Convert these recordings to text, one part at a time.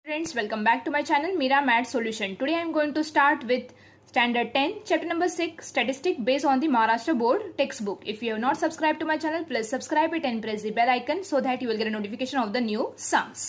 Friends, welcome back to my channel Mira Math Solution. Today I am going to start with Standard 10, Chapter number 6, Statistics based on the Maharashtra Board textbook. If you have not subscribed to my channel, please subscribe it and press the bell icon so that you will get a notification of the new sums.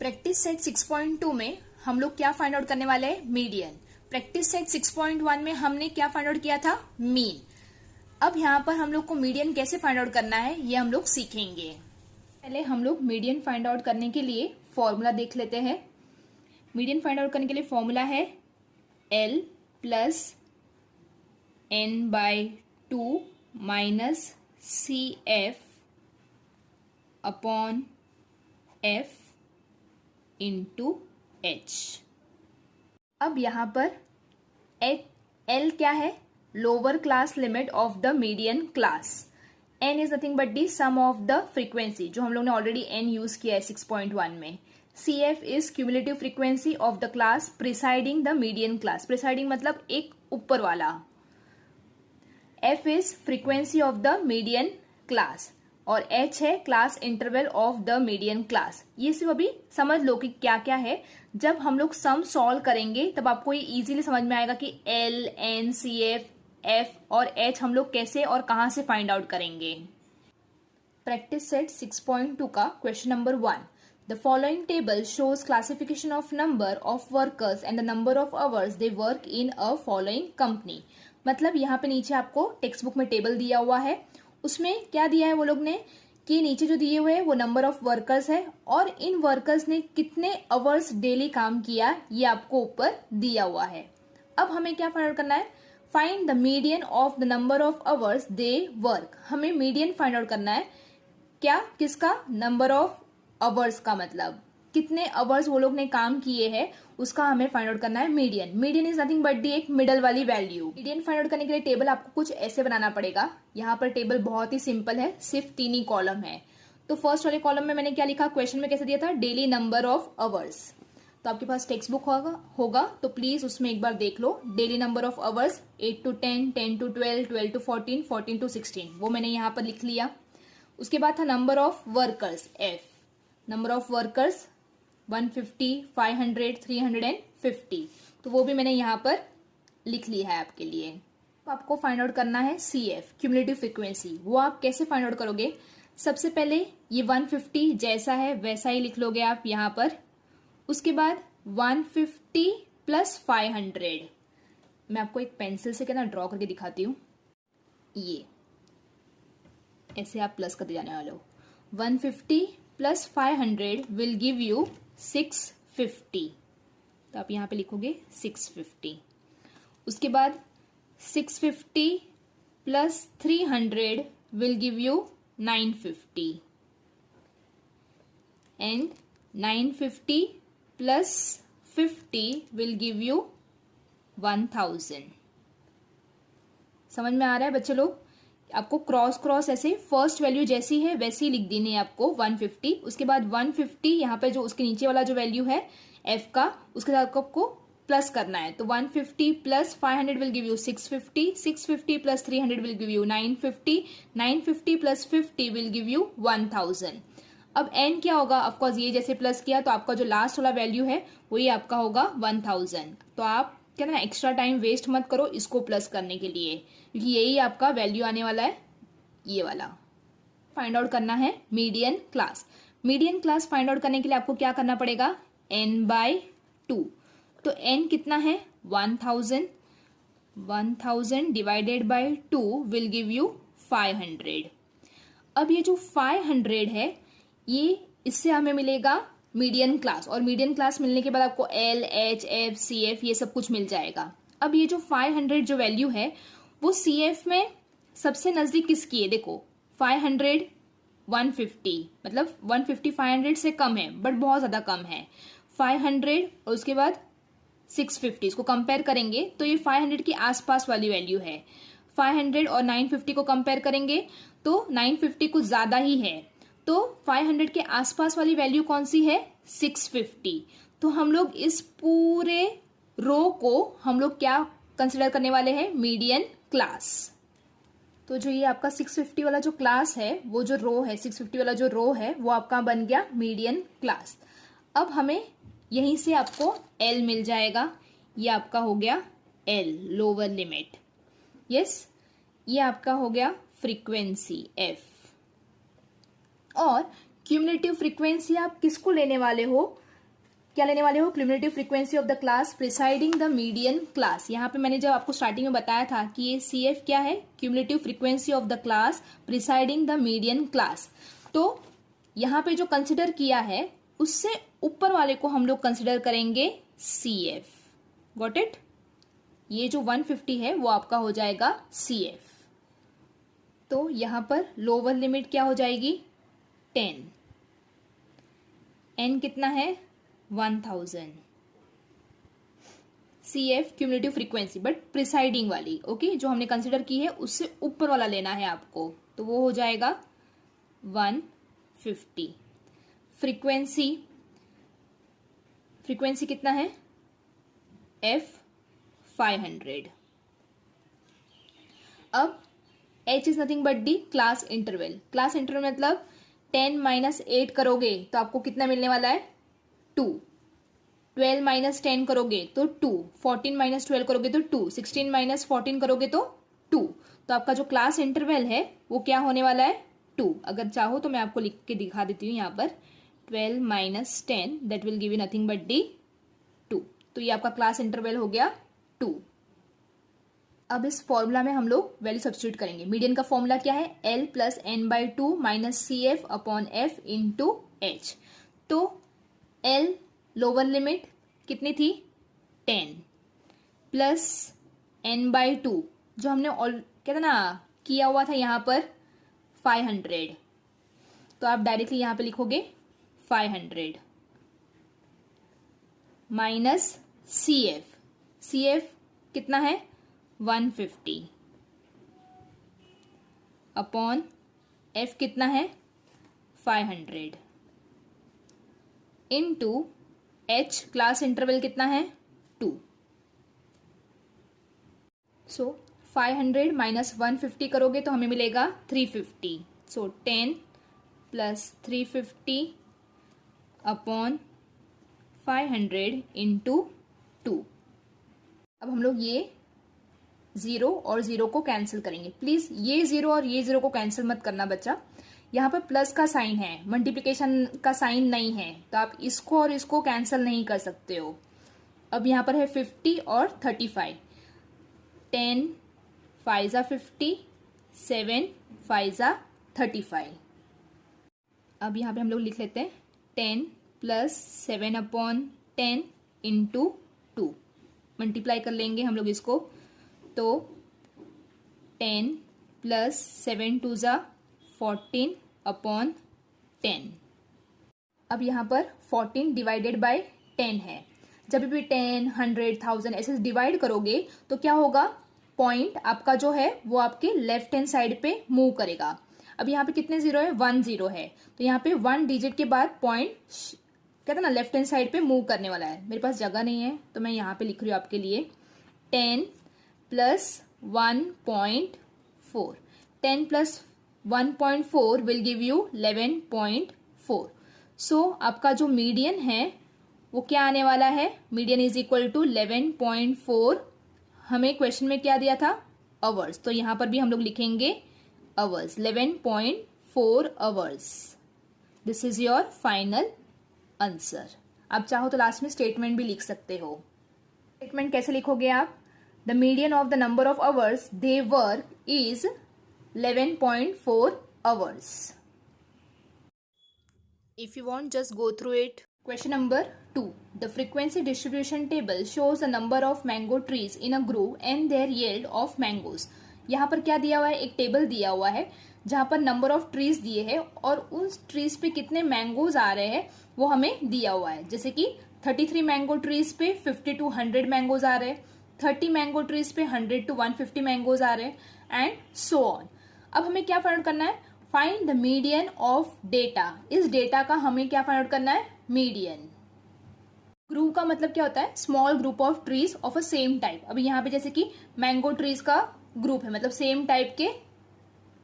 Practice set 6.2 में हम लोग क्या find out करने वाले हैं? Median. Practice set 6.1 में हमने क्या फाइंड आउट किया था? मीन. अब यहाँ पर हम लोग को मीडियन कैसे फाइंड आउट करना है ये हम लोग सीखेंगे. पहले हम लोग मीडियन फाइंड आउट करने के लिए फॉर्मूला देख लेते हैं. मीडियन फाइंड आउट करने के लिए फॉर्मूला है L plus N by 2 minus CF upon F into H. अब यहाँ पर L क्या है? Lower class limit of the median class. N is nothing but the sum of the frequency, जो हम लोग ने ऑलरेडी N यूज किया है 6.1 में. CF is cumulative frequency of the class presiding the median class. Presiding मतलब एक ऊपर वाला. F is frequency of the median class और H है class interval of the median class. ये सिर्फ अभी समझ लो कि क्या क्या है. जब हम लोग सम सॉल्व करेंगे तब आपको ये इजीली समझ में आएगा कि L, N, CF, F और H हम लोग कैसे और कहां से फाइंड आउट करेंगे. प्रैक्टिस सेट 6.2 का question number 1. The following table shows classification of number of workers and the number of hours they work in a following company. मतलब यहाँ पे नीचे आपको टेक्स्ट बुक में टेबल दिया हुआ है. उसमें क्या दिया है वो लोग ने कि नीचे जो दिए हुए हैं वो नंबर ऑफ वर्कर्स है और इन वर्कर्स ने कितने आवर्स डेली काम किया ये आपको ऊपर दिया हुआ है. अब हमें क्या फाइंड आउट करना है? Find the median of the number of hours they work. हमें मीडियन फाइंड आउट करना है. क्या? किसका? नंबर ऑफ आवर्स का मतलब कितने आवर्स वो लोग ने काम किए हैं उसका हमें फाइंड आउट करना है median. Median is nothing but दी एक मिडल वाली वैल्यू. मीडियन फाइंड आउट करने के लिए टेबल आपको कुछ ऐसे बनाना पड़ेगा. यहाँ पर टेबल बहुत ही सिंपल है, सिर्फ 3 ही कॉलम है. तो फर्स्ट वाले कॉलम में मैंने क्या लिखा? क्वेश्चन में कैसे दिया था? Daily number of hours. तो आपके पास टेक्स्ट बुक होगा तो प्लीज उसमें एक बार देख लो. Daily number of hours 8 to 10, 10 to 12, 12 to 14, 14 to 16, वो मैंने यहाँ पर लिख लिया. उसके बाद था number of workers F. Number of workers 150, 500, 350, तो वो भी मैंने यहाँ पर लिख लिया है आपके लिए. तो आपको फाइंड आउट करना है CF क्यूमुलेटिव फ्रीक्वेंसी. वो आप कैसे फाइंड आउट करोगे? सबसे पहले ये 150 जैसा है वैसा ही लिख लोगे आप यहाँ पर. उसके बाद 150 प्लस 500. मैं आपको एक पेंसिल से क्या ना ड्रॉ करके दिखाती हूँ. ये ऐसे आप प्लस करते जाने वाले हो. 150 प्लस 500 विल गिव यू 650. तो आप यहाँ पे लिखोगे 650. उसके बाद 650 plus 300 will give you 950 and 950 plus 50 will give you 1000. समझ में आ रहा है बच्चे लोग? आपको क्रॉस ऐसे फर्स्ट वैल्यू जैसी है वैसी ही लिख देनी है आपको 150. उसके बाद 150 यहाँ पे जो उसके नीचे वाला जो वैल्यू है F का उसके साथ आपको प्लस करना है. तो 150 plus 500 will give you 650, 650 plus 300 will give you 950, 950 plus 50 will give you 1000. अब N क्या होगा? ऑफकोर्स ये जैसे प्लस किया तो आपका जो लास्ट वाला वैल्यू है वही आपका होगा 1000. तो आप क्या ना एक्स्ट्रा टाइम वेस्ट मत करो इसको प्लस करने के लिए, क्योंकि यही आपका वैल्यू आने वाला है ये वाला. फाइंड आउट करना है median class. Median class find out करने के लिए आपको क्या करना पड़ेगा? N by 2. तो N कितना है? 1000. 1000 divided by 2 will give you 500. अब ये जो 500 है ये इससे हमें मिलेगा मीडियन क्लास और मीडियन क्लास मिलने के बाद आपको L, H, F, CF ये सब कुछ मिल जाएगा. अब ये जो 500 जो वैल्यू है वो CF में सबसे नजदीक किसकी है? देखो 500 150 मतलब 150 500 से कम है बट बहुत ज्यादा कम है. 500 और उसके बाद 650 इसको कंपेयर करेंगे तो ये 500 के आसपास वाली वैल्यू है. 500 और 950 को कंपेयर करेंगे तो 950 कुछ ज्यादा ही है. तो 500 के आसपास वाली वैल्यू कौन सी है? 650. तो हम लोग इस पूरे रो को हम लोग क्या कंसिडर करने वाले हैं? Median class. तो जो ये आपका 650 वाला जो क्लास है वो जो रो है 650 वाला जो रो है वो आपका बन गया मीडियन क्लास. अब हमें यहीं से आपको L मिल जाएगा, ये आपका हो गया L लोअर लिमिट। यस, ये आपका हो गया फ्रीक्वेंसी F। और क्यूमुलेटिव फ्रीक्वेंसी आप किसको लेने वाले हो, क्या लेने वाले हो, cumulative frequency of the class presiding the median class. यहाँ पे मैंने जब आपको स्टार्टिंग में बताया था कि ये CF क्या है, cumulative frequency of the class presiding the median class. तो यहाँ पे जो कंसिडर किया है उससे ऊपर वाले को हम लोग कंसिडर करेंगे CF। Got it? ये जो 150 है वो आपका हो जाएगा CF। तो यहां पर लोअर लिमिट क्या हो जाएगी 10, N कितना है 1000, CF cumulative frequency but presiding वाली, ओके, जो हमने कंसिडर की है उससे ऊपर वाला लेना है आपको, तो वो हो जाएगा 150। फ्रीक्वेंसी कितना है F 500। अब H is nothing but the class interval. Class interval मतलब 10 माइनस 8 करोगे तो आपको कितना मिलने वाला है 2, 12 माइनस 10 करोगे तो 2, 14 माइनस 12 करोगे तो 2, 16 माइनस 14 करोगे तो 2। तो आपका जो क्लास इंटरवल है वो क्या होने वाला है 2। अगर चाहो तो मैं आपको लिख के दिखा देती हूँ यहाँ पर 12 minus 10 that will give you nothing but दी 2। तो ये आपका क्लास इंटरवल हो गया 2। अब इस फॉर्मूला में हम लोग वैल्यू सब्स्टिट्यूट करेंगे। मीडियन का फॉर्मूला क्या है L plus N by 2 minus CF upon F into H। तो L लोअर लिमिट कितनी थी 10 प्लस N बाई 2 जो हमने क्या था ना किया हुआ था यहाँ पर 500, तो आप डायरेक्टली यहाँ पे लिखोगे 500 माइनस CF कितना है 150 अपॉन F कितना है 500 इनटू H क्लास इंटरवल कितना है 2। सो 500 माइनस 150 करोगे तो हमें मिलेगा 350। सो 10 प्लस 350 अपॉन 500 इंटू 2। अब हम लोग ये 0 और 0 को कैंसिल करेंगे। प्लीज ये 0 और ये 0 को कैंसिल मत करना बच्चा, यहाँ पर प्लस का साइन है, मल्टीप्लिकेशन का साइन नहीं है, तो आप इसको और इसको कैंसिल नहीं कर सकते हो। अब यहाँ पर है 50 और 35, 10 5 50, 7 5 35। अब यहाँ पे हम लोग लिख लेते हैं 10 प्लस 7 अपॉन 10 इंटू 2, मल्टीप्लाई कर लेंगे हम लोग इसको, तो 10 प्लस 7 2 14 अपॉन 10। अब यहाँ पर 14 डिवाइडेड बाय 10 है। जब भी 10 100 1000 ऐसे डिवाइड करोगे तो क्या होगा, पॉइंट आपका जो है वो आपके लेफ्ट हैंड साइड पे मूव करेगा। अब यहाँ पे कितने जीरो है 1 0 है, तो यहाँ पे 1 डिजिट के बाद पॉइंट कहते हैं ना लेफ्ट हैंड साइड पे मूव करने वाला है। मेरे पास जगह नहीं है तो मैं यहाँ पे लिख रही हूँ आपके लिए 10 plus 1.4, 10 plus 1.4 will give you 11.4। सो आपका जो मीडियन है वो क्या आने वाला है, मीडियन इज इक्वल टू 11.4। हमें क्वेश्चन में क्या दिया था आवर्स, तो यहां पर भी हम लोग लिखेंगे hours 11.4 hours. This is your final answer. आप चाहो तो लास्ट में स्टेटमेंट भी लिख सकते हो। स्टेटमेंट कैसे लिखोगे आप, the median of the number of hours they work is 11.4 hours. If you want, just go through it. Question number 2. The frequency distribution table shows the number of mango trees in a grove and their yield of mangoes. यहाँ पर क्या दिया हुआ है, एक table दिया हुआ है जहां पर नंबर ऑफ ट्रीज दिए हैं और उस ट्रीज पे कितने मैंगोज आ रहे हैं वो हमें दिया हुआ है। जैसे कि 33 मैंगो ट्रीज पे 50 to 100 मैंगोज आ रहे हैं, 30 मैंगो ट्रीज पे 100 to 150 मैंगोज आ रहे हैं एंड सो ऑन। अब हमें क्या फाइंड आउट करना है, find the median of data. इस डेटा का हमें क्या फाइंड आउट करना है, मीडियन। ग्रुप का मतलब क्या होता है, small group of trees of a same type. अभी यहाँ पे जैसे कि मैंगो ट्रीज का ग्रुप है, मतलब सेम टाइप के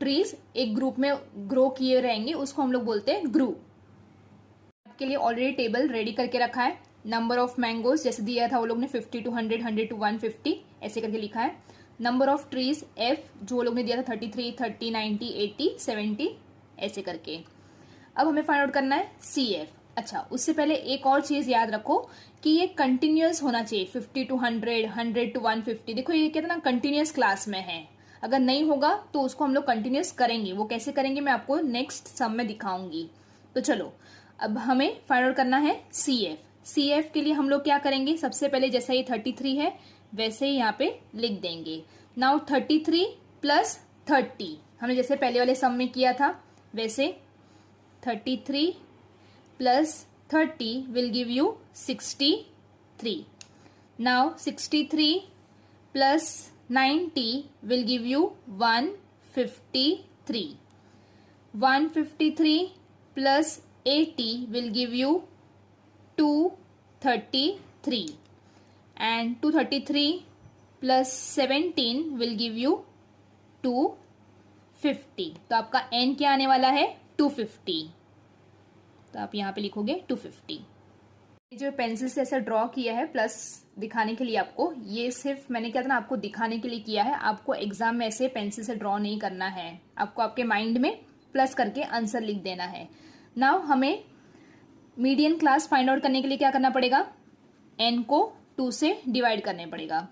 ट्रीज एक ग्रुप में ग्रो किए रहेंगे, उसको हम लोग बोलते हैं ग्रुप। के लिए ऑलरेडी टेबल रेडी करके रखा है। नंबर ऑफ मैंगोज जैसे दिया था वो लोग ने 50 to 100, 100 to 150 ऐसे करके लिखा है। नंबर ऑफ ट्रीज एफ जो वो लोग ने दिया था 33, 30, 90, 80, 70 ऐसे करके। अब हमें फाइंड आउट करना है सी एफ। अच्छा, उससे पहले एक और चीज याद रखो कि ये कंटिन्यूअस होना चाहिए। 50 to 100, 100 to 150, देखो ये कितना कंटिन्यूअस क्लास में है। अगर नहीं होगा तो उसको हम लोग कंटिन्यूअस करेंगे। वो कैसे करेंगे मैं आपको नेक्स्ट सम में दिखाऊंगी। तो चलो अब हमें फाइंड आउट करना है सी एफ। सी एफ के लिए हम लोग क्या करेंगे, सबसे पहले जैसा ये 33 है वैसे ही यहाँ पे लिख देंगे। नाउ 33 प्लस 30 हमने जैसे पहले वाले सम में किया था वैसे 33 plus 30 will give you 63। Now 63 plus 90 will give you 153. 153 plus 80 will give you 233. And 233 plus 17 will give you 250. तो आपका n क्या आने वाला है 250। तो आप यहाँ पे लिखोगे 250। जो पेंसिल से ऐसा ड्रॉ किया है प्लस दिखाने के लिए आपको, ये सिर्फ मैंने क्या था ना आपको दिखाने के लिए किया है। आपको एग्जाम में ऐसे पेंसिल से ड्रॉ नहीं करना है, आपको आपके माइंड में प्लस करके आंसर लिख देना है। नाउ हमें मीडियन क्लास फाइंड आउट करने के लिए क्या करना पड़ेगा, n को 2 से डिवाइड करने पड़ेगा।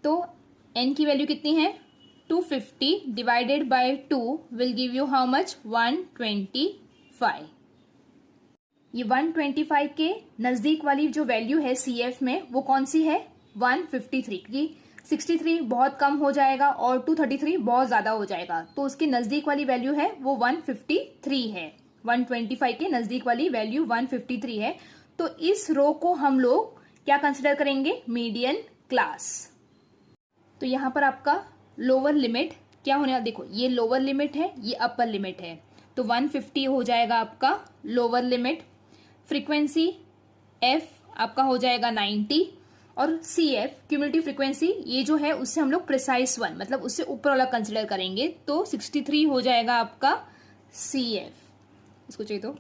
तो n की वैल्यू कितनी है 250 divided by 2 will give you how much 125। ये 125 के नजदीक वाली जो वैल्यू है CF में वो कौन सी है 153, क्योंकि 63 बहुत कम हो जाएगा और 233 बहुत ज्यादा हो जाएगा। तो उसके नजदीक वाली वैल्यू है वो 153 है। 125 के नजदीक वाली वैल्यू 153 है। तो इस रो को हम लोग क्या कंसिडर करेंगे, मीडियन क्लास। तो यहां पर आपका लोअर लिमिट क्या होने वाला, देखो ये लोअर लिमिट है, ये अपर लिमिट है। तो 150 हो जाएगा आपका लोअर लिमिट। फ्रीक्वेंसी F आपका हो जाएगा 90 और CF क्यूमुलेटिव फ्रीक्वेंसी ये जो है उससे हम लोग प्रिसाइज 1 मतलब उससे ऊपर वाला कंसिडर करेंगे। तो 63 हो जाएगा आपका CF। इसको चाहिए तो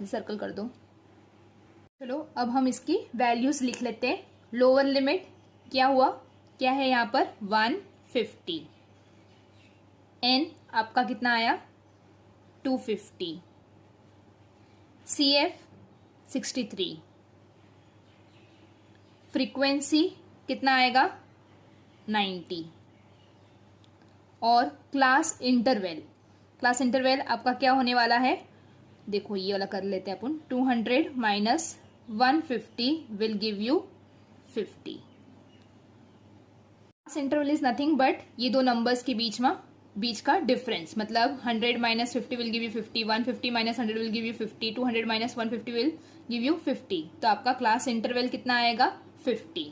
सर्कल कर दो। चलो अब हम इसकी वैल्यूज लिख लेते हैं। लोअर लिमिट क्या हुआ, क्या है यहाँ पर 150। N आपका कितना आया 250। CF 63। फ्रीक्वेंसी कितना आएगा 90। और क्लास इंटरवल आपका क्या होने वाला है, देखो ये वाला कर लेते हैं अपन। 200 minus 150 will give you 50। Class interval is nothing but ये दो नंबर्स के बीच का डिफरेंस, मतलब 100 minus 50 will give you 50, 150 minus 100 will give you 50, 200 minus 150 will give you 50। तो आपका क्लास इंटरवल कितना आएगा 50।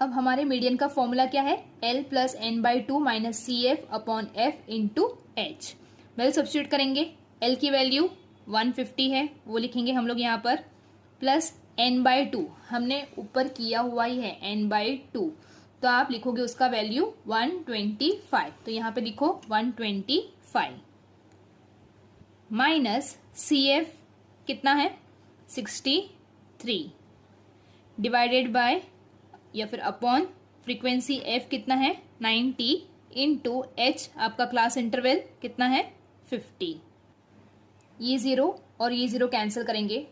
अब हमारे मीडियन का फॉर्मूला क्या है, L plus n by 2 minus CF upon F into H। Value substitute करेंगे। L की वैल्यू 150 है वो लिखेंगे हम लोग यहाँ पर, प्लस n बाई 2 हमने ऊपर किया हुआ ही है n बाई 2, तो आप लिखोगे उसका वैल्यू 125। तो यहाँ पे लिखो 125 माइनस CF कितना है 63 डिवाइडेड बाय या फिर अपॉन फ्रीक्वेंसी F कितना है 90 इंटू H आपका क्लास इंटरवल कितना है 50। ये 0 और ये 0 कैंसिल करेंगे।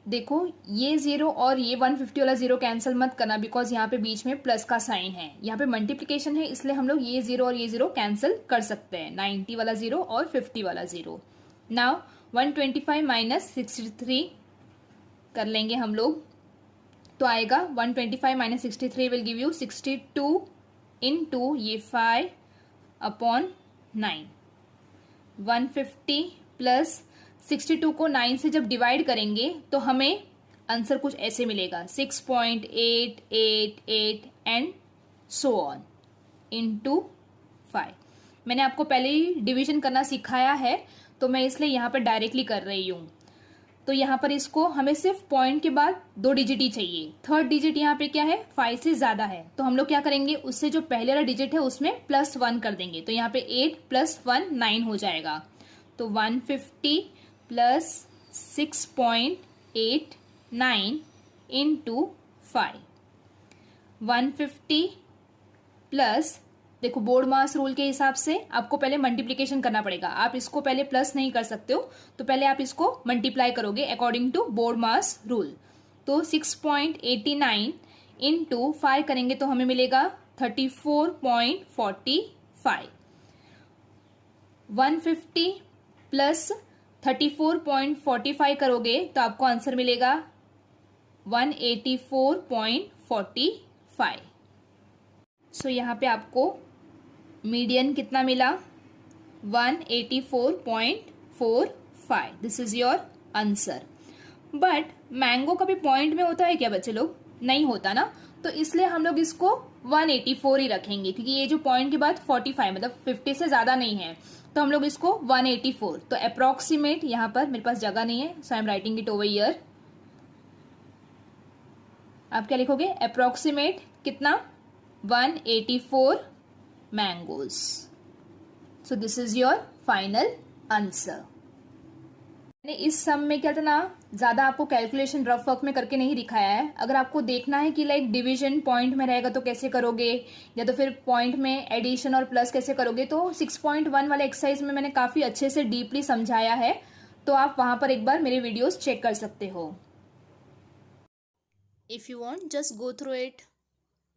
देखो ये 0 और ये 150 वाला 0 कैंसिल मत करना, बिकॉज यहाँ पे बीच में प्लस का साइन है, यहाँ पे मल्टीप्लिकेशन है, इसलिए हम लोग ये 0 और ये 0 कैंसिल कर सकते हैं। 90 वाला 0 और 50 वाला 0। नाउ 125 माइनस 63 कर लेंगे हम लोग, तो आएगा 125 minus 63 will give you 62 into ये 5 अपॉन 9। 150 प्लस 62 को 9 से जब डिवाइड करेंगे तो हमें आंसर कुछ ऐसे मिलेगा 6.888 एंड सो ऑन इंटू 5। मैंने आपको पहले ही डिवीजन करना सिखाया है तो मैं इसलिए यहाँ पर डायरेक्टली कर रही हूँ। तो यहाँ पर इसको हमें सिर्फ पॉइंट के बाद 2 डिजिट ही चाहिए। थर्ड डिजिट यहाँ पे क्या है 5 से ज्यादा है, तो हम लोग क्या करेंगे उससे जो पहले वाला डिजिट है उसमें +1 कर देंगे। तो यहाँ पे 8 + 1 9 हो जाएगा। तो 150 प्लस 6.89 इंटू 5, 150 प्लस, देखो बोर्ड मास रूल के हिसाब से आपको पहले मल्टीप्लिकेशन करना पड़ेगा, आप इसको पहले प्लस नहीं कर सकते हो, तो पहले आप इसको मल्टीप्लाई करोगे according to BODMAS rule. तो 6.89 इंटू 5 करेंगे तो हमें मिलेगा 34.45। 150 प्लस 34.45 करोगे तो आपको आंसर मिलेगा 184.45। सो यहाँ पे आपको मीडियन कितना मिला, 184.45। This is your answer. But mango कभी पॉइंट में होता है क्या बच्चे लोग? नहीं होता ना, तो इसलिए हम लोग इसको 184 ही रखेंगे, क्योंकि ये जो पॉइंट के बाद 45 मतलब 50 से ज्यादा नहीं है, तो हम लोग इसको 184। तो अप्रोक्सीमेट, यहाँ पर मेरे पास जगह नहीं है, so I am writing it over here. आप क्या लिखोगे? अप्रोक्सीमेट कितना? 184 mangoes. So this is your final answer. मैंने इस सम में क्या था ना, ज्यादा आपको कैलकुलेशन रफ वर्क में करके नहीं दिखाया है। अगर आपको देखना है कि लाइक डिवीजन पॉइंट में रहेगा तो कैसे करोगे, या तो फिर पॉइंट में एडिशन और प्लस कैसे करोगे, तो 6.1 वाले एक्सरसाइज में मैंने काफी अच्छे से डीपली समझाया है, तो आप वहां पर एक बार मेरे वीडियोस चेक कर सकते हो। If you want just go through it.